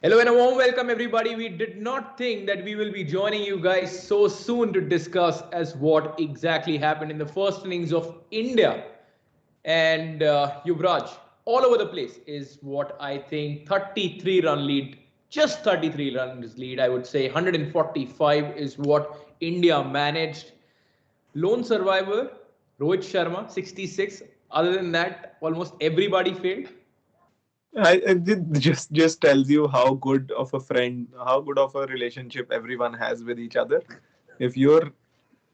Hello and a warm welcome, everybody. We did not think that we will be joining you guys so soon to discuss as what exactly happened in the first innings of India and Yuvraj. All over the place is what I think 33 run lead, just 33 runs lead, I would say. 145 is what India managed. Lone survivor, Rohit Sharma, 66. Other than that, almost everybody failed. It just tells you how good of a friend, how good of a relationship everyone has with each other. If you're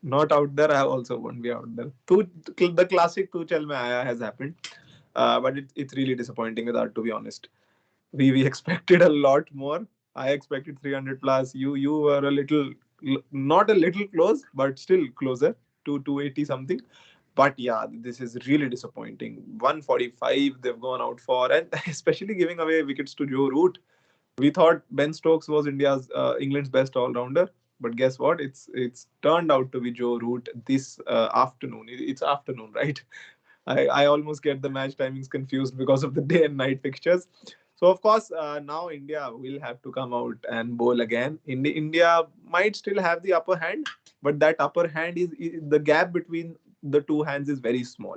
not out there, I also won't be out there. The classic "tu chal mein aaya" has happened, but it's really disappointing with that. To be honest, we expected a lot more. I expected 300 plus. You were a little, not a little close, but still closer to 280 something. But yeah, this is really disappointing. 145 they've gone out for, and especially giving away wickets to Joe Root. We thought Ben Stokes was England's best all rounder, but guess what? It's turned out to be Joe Root this afternoon. It's afternoon, right? I almost get the match timings confused because of the day and night fixtures. So of course, now India will have to come out and bowl again. India might still have the upper hand, but that upper hand is the gap between the two hands is very small.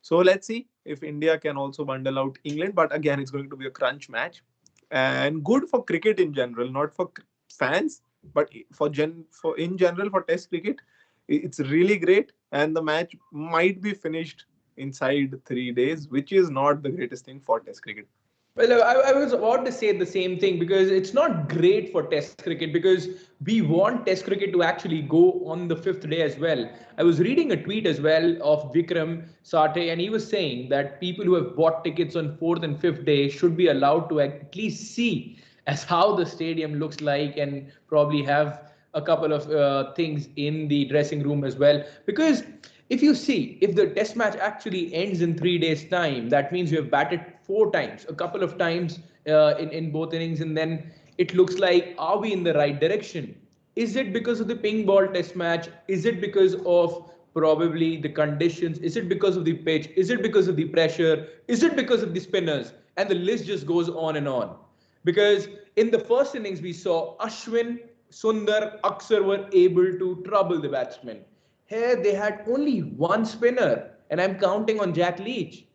So let's see if India can also bundle out England. But again, it's going to be a crunch match, and good for cricket in general, not for fans, but for in general for Test cricket, it's really great. And the match might be finished inside 3 days, which is not the greatest thing for Test cricket. Well, I was about to say the same thing because it's not great for Test cricket because we want Test cricket to actually go on the fifth day as well. I was reading a tweet as well of Vikram Sate, and he was saying that people who have bought tickets on fourth and fifth day should be allowed to at least see as how the stadium looks like and probably have a couple of things in the dressing room as well. Because if you see, if the test match actually ends in 3 days' time, that means you have batted four times, a couple of times in both innings, and then it looks like, are we in the right direction? Is it because of the ping ball test match? Is it because of probably the conditions? Is it because of the pitch? Is it because of the pressure? Is it because of the spinners? And the list just goes on and on. Because in the first innings, we saw Ashwin, Sundar, Axar were able to trouble the batsmen. Here they had only one spinner, and I'm counting on Jack Leach.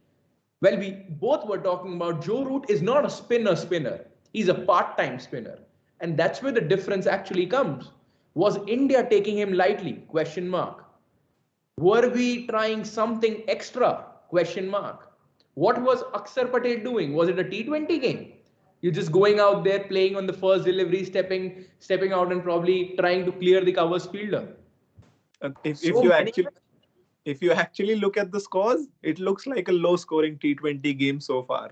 Well, we both were talking about Joe Root is not a spinner. He's a part-time spinner. And that's where the difference actually comes. Was India taking him lightly? Question mark. Were we trying something extra? Question mark. What was Axar Patel doing? Was it a T20 game? You're just going out there playing on the first delivery, stepping out and probably trying to clear the covers fielder. If So you many. actually look at the scores, it looks like a low scoring T20 game so far.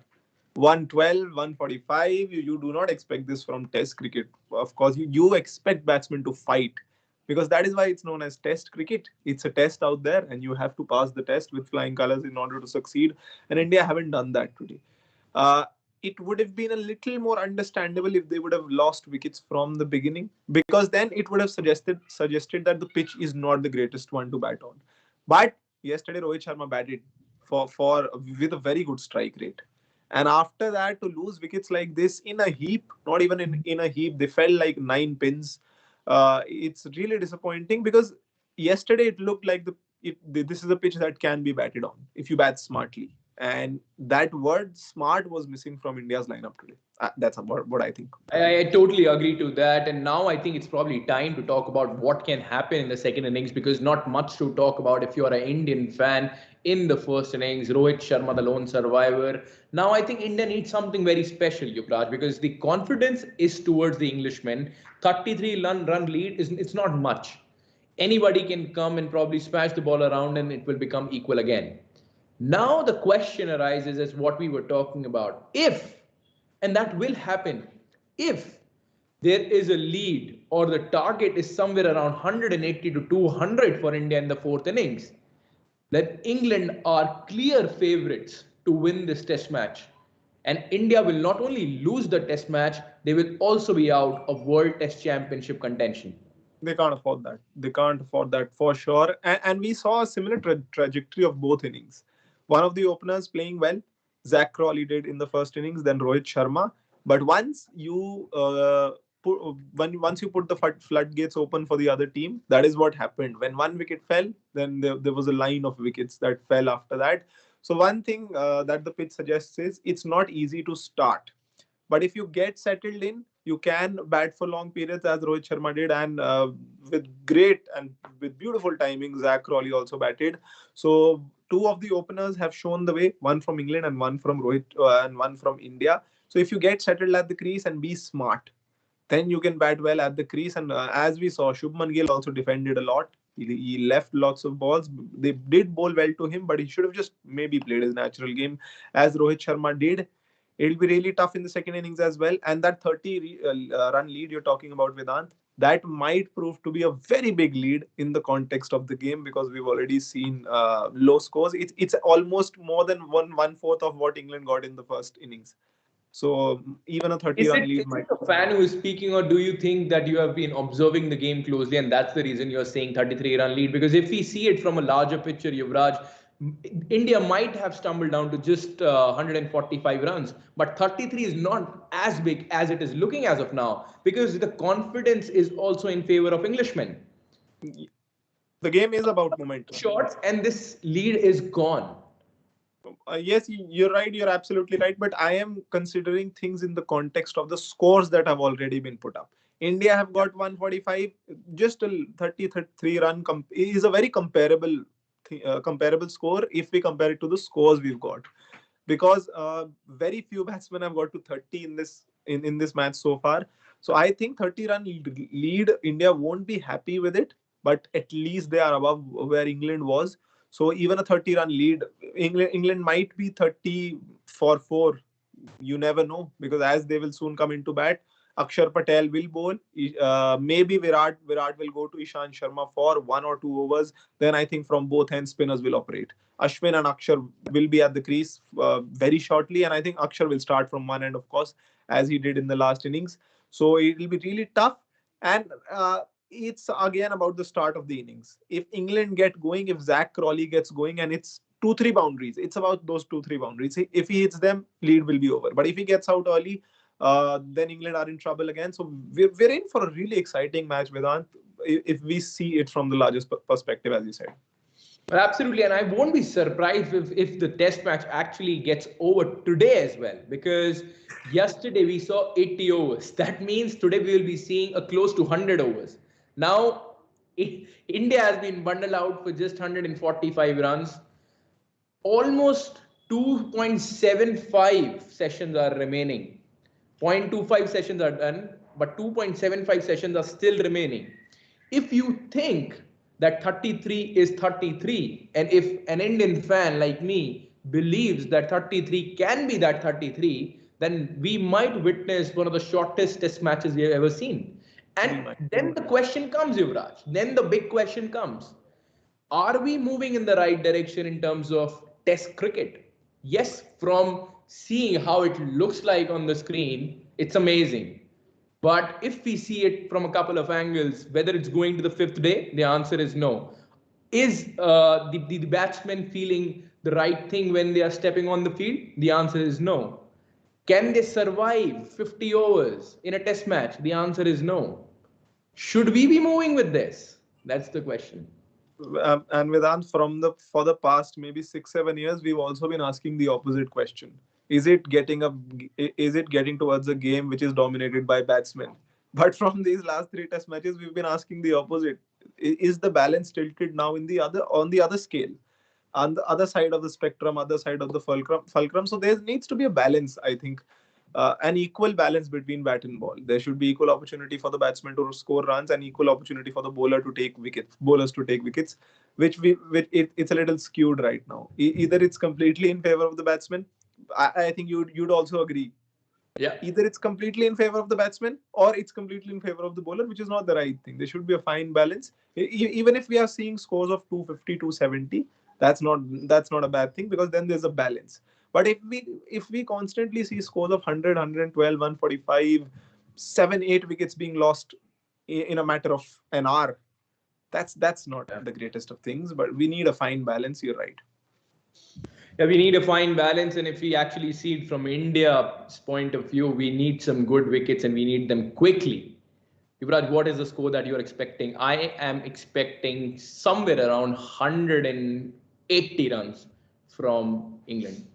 112, 145. You do not expect this from Test cricket. Of course, you expect batsmen to fight because that is why it's known as Test cricket. It's a test out there, and you have to pass the test with flying colors in order to succeed. And India haven't done that today. Uh, it would have been a little more understandable if they would have lost wickets from the beginning, because then it would have suggested that the pitch is not the greatest one to bat on. But yesterday Rohit Sharma batted for with a very good strike rate. And after that, to lose wickets like this in a heap, not even in a heap, they fell like nine pins. It's really disappointing because yesterday it looked like this is a pitch that can be batted on if you bat smartly. And that word smart was missing from India's lineup today. That's about what I think. I totally agree to that. And now I think it's probably time to talk about what can happen in the second innings because not much to talk about if you're an Indian fan in the first innings. Rohit Sharma, the lone survivor. Now I think India needs something very special, Yuvraj, because the confidence is towards the Englishmen. 33 run lead is it's not much. Anybody can come and probably smash the ball around and it will become equal again. Now the question arises as what we were talking about. If, and that will happen, if there is a lead or the target is somewhere around 180 to 200 for India in the fourth innings, then England are clear favourites to win this test match. And India will not only lose the test match, they will also be out of World Test Championship contention. They can't afford that. They can't afford that for sure. And we saw a similar trajectory of both innings. One of the openers playing well, Zach Crawley did in the first innings, then Rohit Sharma. But once you put the floodgates open for the other team, that is what happened. When one wicket fell, then there was a line of wickets that fell after that. So one thing that the pitch suggests is it's not easy to start, but if you get settled in, you can bat for long periods as Rohit Sharma did, and with great and with beautiful timing, Zach Crawley also batted. So two of the openers have shown the way, one from England and one from Rohit and one from India. So if you get settled at the crease and be smart, then you can bat well at the crease. And as we saw, Shubman Gill also defended a lot. He left lots of balls. They did bowl well to him, but he should have just maybe played his natural game as Rohit Sharma did. It'll be really tough in the second innings as well. And that 30 run lead you're talking about, Vedant, that might prove to be a very big lead in the context of the game, because we've already seen low scores. It's almost more than one fourth of what England got in the first innings. So even a 30 Is run it lead is might. it a fan who is speaking, or do you think that you have been observing the game closely, and that's the reason you're saying 33-run lead? Because if we see it from a larger picture, Yuvraj, India might have stumbled down to just 145 runs, but 33 is not as big as it is looking as of now, because the confidence is also in favor of Englishmen. The game is about momentum. Shots, and this lead is gone. Yes, you're right. You're absolutely right. But I am considering things in the context of the scores that have already been put up. India have got 145. Just a 33 run is a very comparable score if we compare it to the scores we've got. Because very few batsmen have got to 30 in this match so far. So I think 30-run lead, India won't be happy with it, but at least they are above where England was. So even a 30-run lead, England might be 30 for 4. You never know, because as they will soon come into bat, Axar Patel will bowl. Maybe Virat will go to Ishant Sharma for 1 or 2 overs. Then I think from both ends spinners will operate. Ashwin and Axar will be at the crease very shortly, and I think Axar will start from one end, of course, as he did in the last innings. So it will be really tough, and it's again about the start of the innings. If England get going, if Zach Crawley gets going, and it's 2-3 boundaries, it's about those 2-3 boundaries. If he hits them, lead will be over. But if he gets out early, then England are in trouble again. So we're in for a really exciting match, Vedant, if we see it from the largest perspective, as you said. Well, absolutely, and I won't be surprised if the test match actually gets over today as well, because yesterday we saw 80 overs. That means today we will be seeing a close to 100 overs. Now, India has been bundled out for just 145 runs. Almost 2.75 sessions are remaining. 0.25 sessions are done, but 2.75 sessions are still remaining. If you think that 33 is 33, and if an Indian fan like me believes that 33 can be that 33, then we might witness one of the shortest test matches we have ever seen. And then the question comes, Yuvraj. Then the big question comes, are we moving in the right direction in terms of test cricket? Yes, from seeing how it looks like on the screen, it's amazing. But if we see it from a couple of angles, whether it's going to the fifth day, the answer is no. Is the batsman feeling the right thing when they are stepping on the field? The answer is no. Can they survive 50 overs in a test match? The answer is no. Should we be moving with this? That's the question. And Vedant, for the past maybe 6-7 years, we've also been asking the opposite question: Is it getting towards a game which is dominated by batsmen? But from these last 3 test matches, we've been asking the opposite: Is the balance tilted now on the other scale, on the other side of the spectrum, other side of the fulcrum? So there needs to be a balance, I think, an equal balance between bat and ball. There should be equal opportunity for the batsman to score runs and equal opportunity for the bowlers to take wickets, it's a little skewed right now. Either it's completely in favor of the batsman. I think you'd also agree. Yeah. Either it's completely in favor of the batsman or it's completely in favor of the bowler, which is not the right thing. There should be a fine balance. Even if we are seeing scores of 250, 270, that's not a bad thing, because then there's a balance. But if we constantly see scores of 100, 112, 145, 7, 8 wickets being lost in a matter of an hour, that's not the greatest of things. But we need a fine balance. You're right. Yeah, we need a fine balance, and if we actually see it from India's point of view, we need some good wickets and we need them quickly. Yuvraj, what is the score that you're expecting? I am expecting somewhere around 180 runs from England.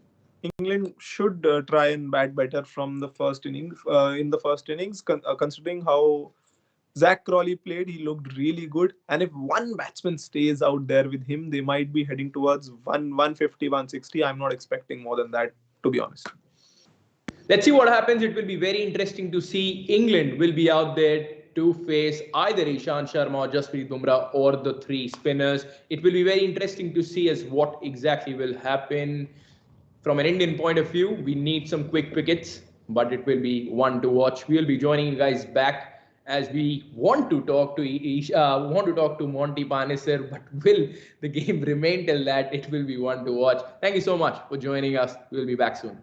England should try and bat better from the first inning. In the first innings, considering how Zach Crawley played, he looked really good. And if one batsman stays out there with him, they might be heading towards 150, 160. I'm not expecting more than that, to be honest. Let's see what happens. It will be very interesting to see. England will be out there to face either Ishant Sharma or Jasprit Bumrah or the three spinners. It will be very interesting to see as what exactly will happen. From an Indian point of view, we need some quick wickets, but it will be one to watch. We will be joining you guys back as we want to talk to Monty Panesar, but will the game remain till that? It will be one to watch. Thank you so much for joining us. We'll be back soon.